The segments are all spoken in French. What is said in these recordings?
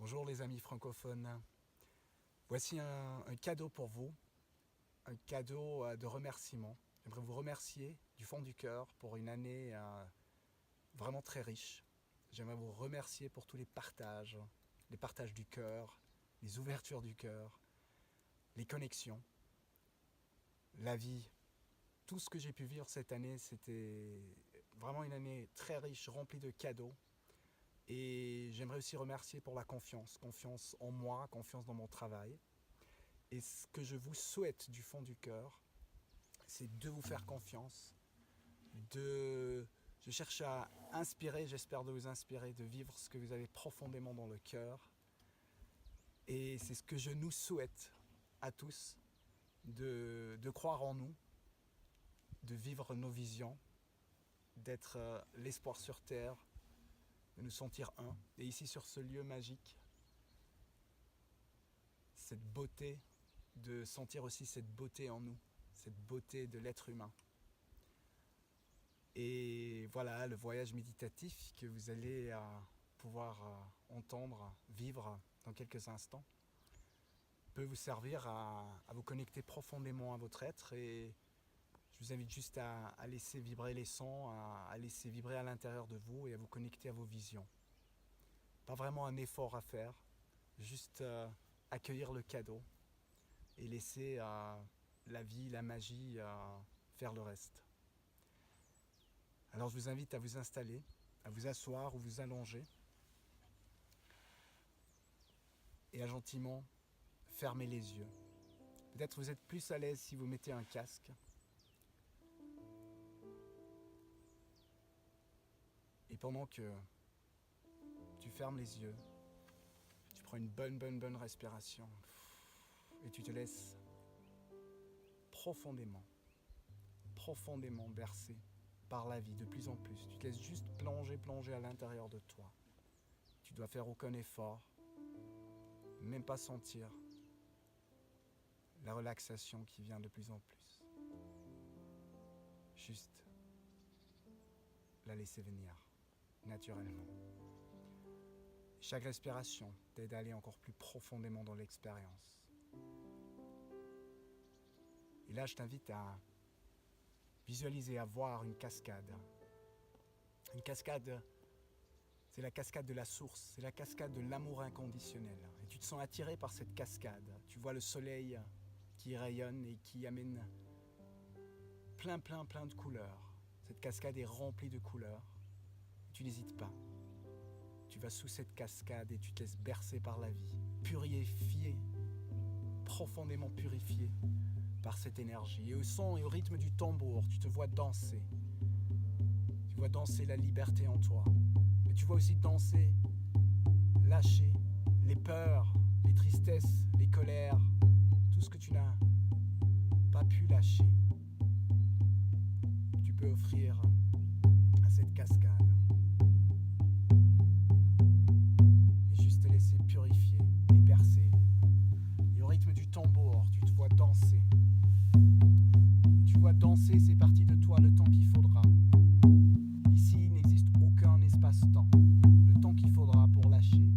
Bonjour les amis francophones. Voici un cadeau pour vous, un cadeau de remerciement. J'aimerais vous remercier du fond du cœur pour une année vraiment très riche. J'aimerais vous remercier pour tous les partages du cœur, les ouvertures du cœur, les connexions, la vie. Tout ce que j'ai pu vivre cette année, c'était vraiment une année très riche, remplie de cadeaux. Et j'aimerais aussi remercier pour la confiance en moi, confiance dans mon travail. Et ce que je vous souhaite du fond du cœur, c'est de vous faire confiance, je cherche à inspirer, j'espère de vous inspirer, de vivre ce que vous avez profondément dans le cœur. Et c'est ce que je nous souhaite à tous, de croire en nous, de vivre nos visions, d'être l'espoir sur terre, de nous sentir un. Et ici sur ce lieu magique, cette beauté, de sentir aussi cette beauté en nous, cette beauté de l'être humain. Et voilà, le voyage méditatif que vous allez pouvoir entendre, vivre dans quelques instants, peut vous servir à vous connecter profondément à votre être. Et je vous invite juste à laisser vibrer les sons, à laisser vibrer à l'intérieur de vous et à vous connecter à vos visions. Pas vraiment un effort à faire, juste accueillir le cadeau et laisser la vie, la magie faire le reste. Alors je vous invite à vous installer, à vous asseoir ou vous allonger et à gentiment fermer les yeux. Peut-être vous êtes plus à l'aise si vous mettez un casque. Et pendant que tu fermes les yeux, tu prends une bonne respiration et tu te laisses profondément bercer par la vie de plus en plus. Tu te laisses juste plonger à l'intérieur de toi. Tu dois faire aucun effort, même pas sentir la relaxation qui vient de plus en plus. Juste la laisser venir naturellement. Chaque respiration t'aide à aller encore plus profondément dans l'expérience. Et là, je t'invite à visualiser, à voir une cascade. Une cascade, c'est la cascade de la source, c'est la cascade de l'amour inconditionnel. Et tu te sens attiré par cette cascade. Tu vois le soleil qui rayonne et qui amène plein de couleurs. Cette cascade est remplie de couleurs. Tu n'hésites pas. Tu vas sous cette cascade et tu te laisses bercer par la vie, purifié, profondément purifié par cette énergie. Et au son et au rythme du tambour, tu te vois danser. Tu vois danser la liberté en toi. Mais tu vois aussi danser, lâcher les peurs, les tristesses, les colères, tout ce que tu n'as pas pu lâcher. Tu peux offrir à cette cascade. Et juste te laisser purifier et bercer. Et au rythme du tambour, tu te vois danser. Et tu vois danser ces parties de toi le temps qu'il faudra. Ici, il n'existe aucun espace-temps. Le temps qu'il faudra pour lâcher,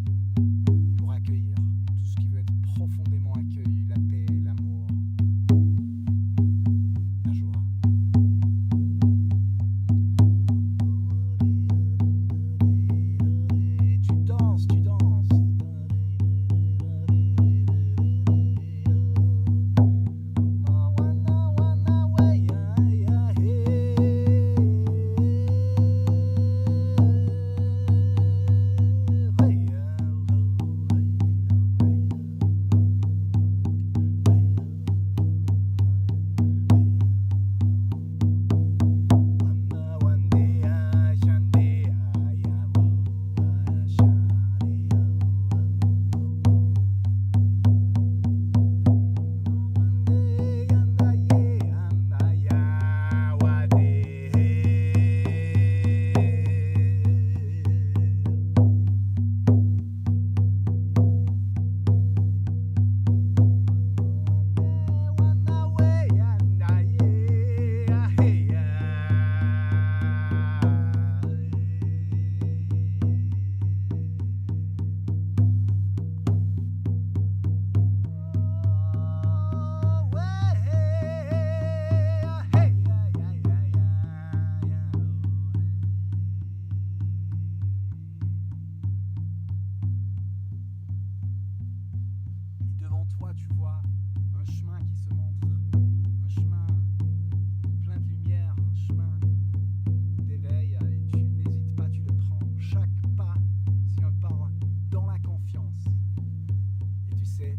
pour accueillir tout ce qui veut être profondément accueilli, la paix, l'amour, la joie. devant toi, tu vois un chemin qui se montre, un chemin plein de lumière, un chemin d'éveil, et tu n'hésites pas, tu le prends. Chaque pas, c'est un pas dans la confiance. Et tu sais,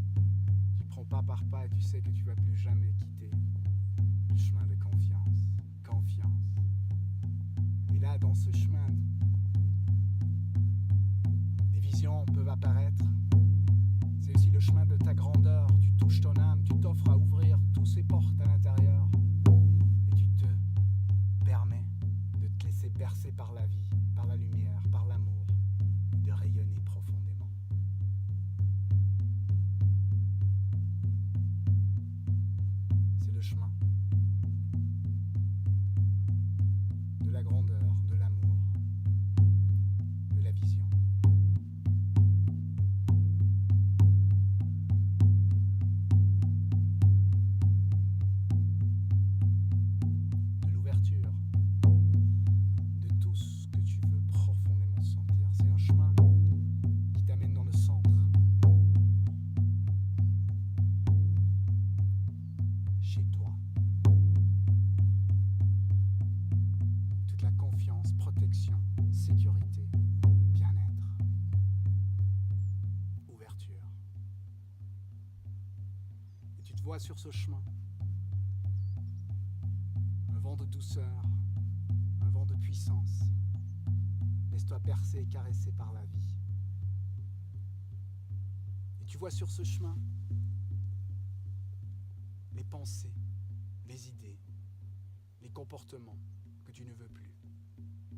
tu prends pas par pas et tu sais que tu vas plus jamais quitter le chemin de confiance. Confiance. Et là, dans ce chemin, des visions peuvent apparaître. C'est aussi le chemin de ta grandeur. Tu touches ton âme, tu t'offres à ouvrir toutes ces portes à l'intérieur. Et tu te permets de te laisser bercer par la vie, par la lumière, par l'amour, de rayonner profondément. C'est le chemin de la grandeur, de l'amour, de la vision. De l'ouverture, de tout ce que tu veux profondément sentir. C'est un chemin qui t'amène dans le centre. Chez toi. Toute la confiance, protection, sécurité, bien-être, ouverture. Et tu te vois sur ce chemin. Un vent de douceur, un vent de puissance. Laisse-toi bercer et caresser par la vie. Et tu vois sur ce chemin les pensées, les idées, les comportements que tu ne veux plus,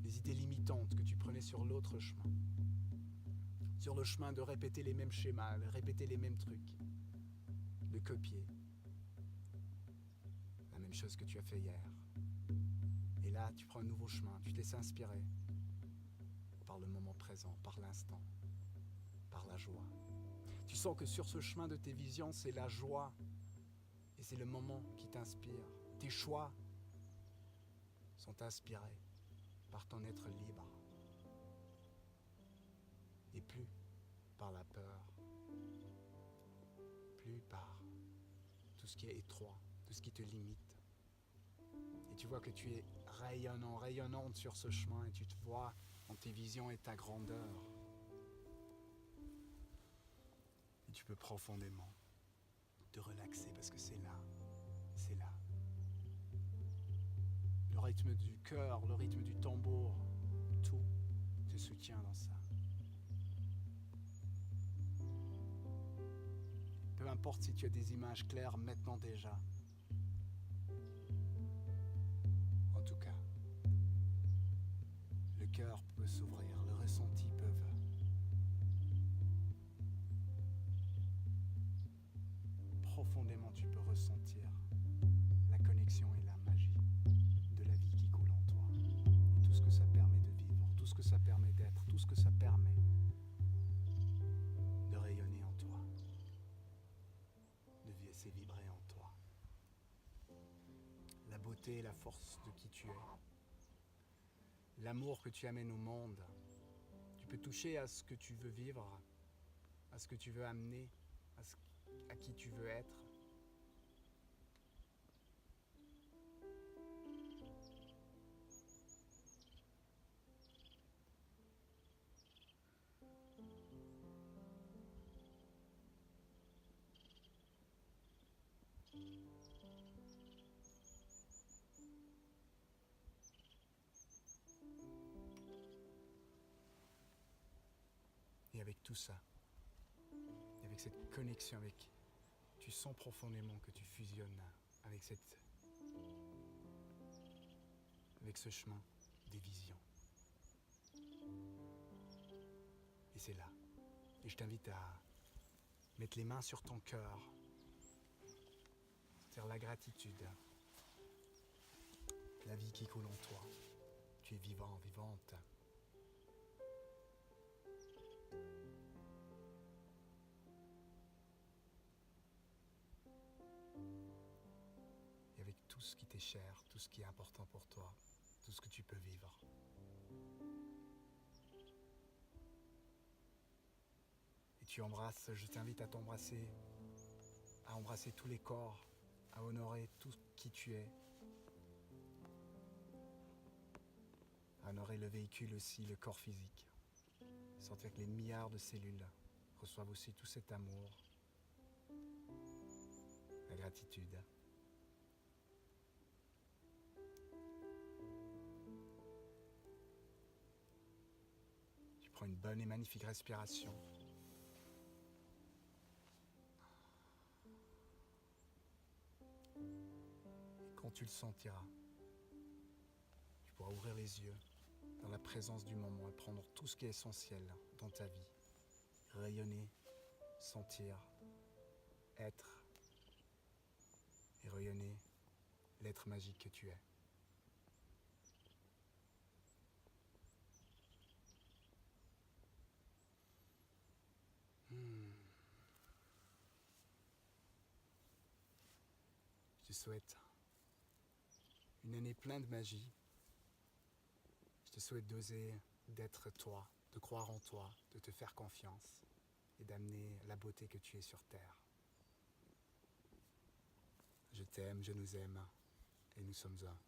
les idées limitantes que tu prenais sur l'autre chemin, sur le chemin de répéter les mêmes schémas, de répéter les mêmes trucs, de copier la même chose que tu as fait hier. Et là, tu prends un nouveau chemin, tu te laisses inspirer par le moment présent, par l'instant, par la joie. Tu sens que sur ce chemin de tes visions, c'est la joie et c'est le moment qui t'inspire. Tes choix sont inspirés par ton être libre et plus par la peur, plus par tout ce qui est étroit, tout ce qui te limite. Et tu vois que tu es rayonnant, rayonnante sur ce chemin et tu te vois dans tes visions et ta grandeur. Et tu peux profondément te relaxer parce que c'est là, c'est là. Le rythme du cœur, le rythme du tambour, tout te soutient dans ça. Peu importe si tu as des images claires maintenant déjà. En tout cas, le cœur peut s'ouvrir, le ressenti peut. Profondément, tu peux ressentir la connexion et la magie de la vie qui coule en toi. Et tout ce que ça permet de vivre, tout ce que ça permet d'être, tout ce que ça permet de rayonner en toi, de laisser vibrer en toi. La beauté et la force de qui tu es. L'amour que tu amènes au monde. Tu peux toucher à ce que tu veux vivre, à ce que tu veux amener, à qui tu veux être. Et avec tout ça, et avec cette connexion, tu sens profondément que tu fusionnes avec ce chemin des visions. Et c'est là. Et je t'invite à mettre les mains sur ton cœur, sentir la gratitude, la vie qui coule en toi. Tu es vivant, vivante. Et avec tout ce qui t'est cher, tout ce qui est important pour toi, tout ce que tu peux vivre. Et tu embrasses, je t'invite à t'embrasser à embrasser tous les corps, à honorer tout qui tu es, à honorer le véhicule aussi, le corps physique. Sentir que les milliards de cellules reçoivent aussi tout cet amour, la gratitude. Tu prends une bonne et magnifique respiration. Et quand tu le sentiras, tu pourras ouvrir les yeux dans la présence du moment et prendre tout ce qui est essentiel dans ta vie. Rayonner, sentir, être et rayonner l'être magique que tu es. Je te souhaite une année pleine de magie. Je te souhaite d'oser d'être toi, de croire en toi, de te faire confiance et d'amener la beauté que tu es sur Terre. Je t'aime, je nous aime et nous sommes un.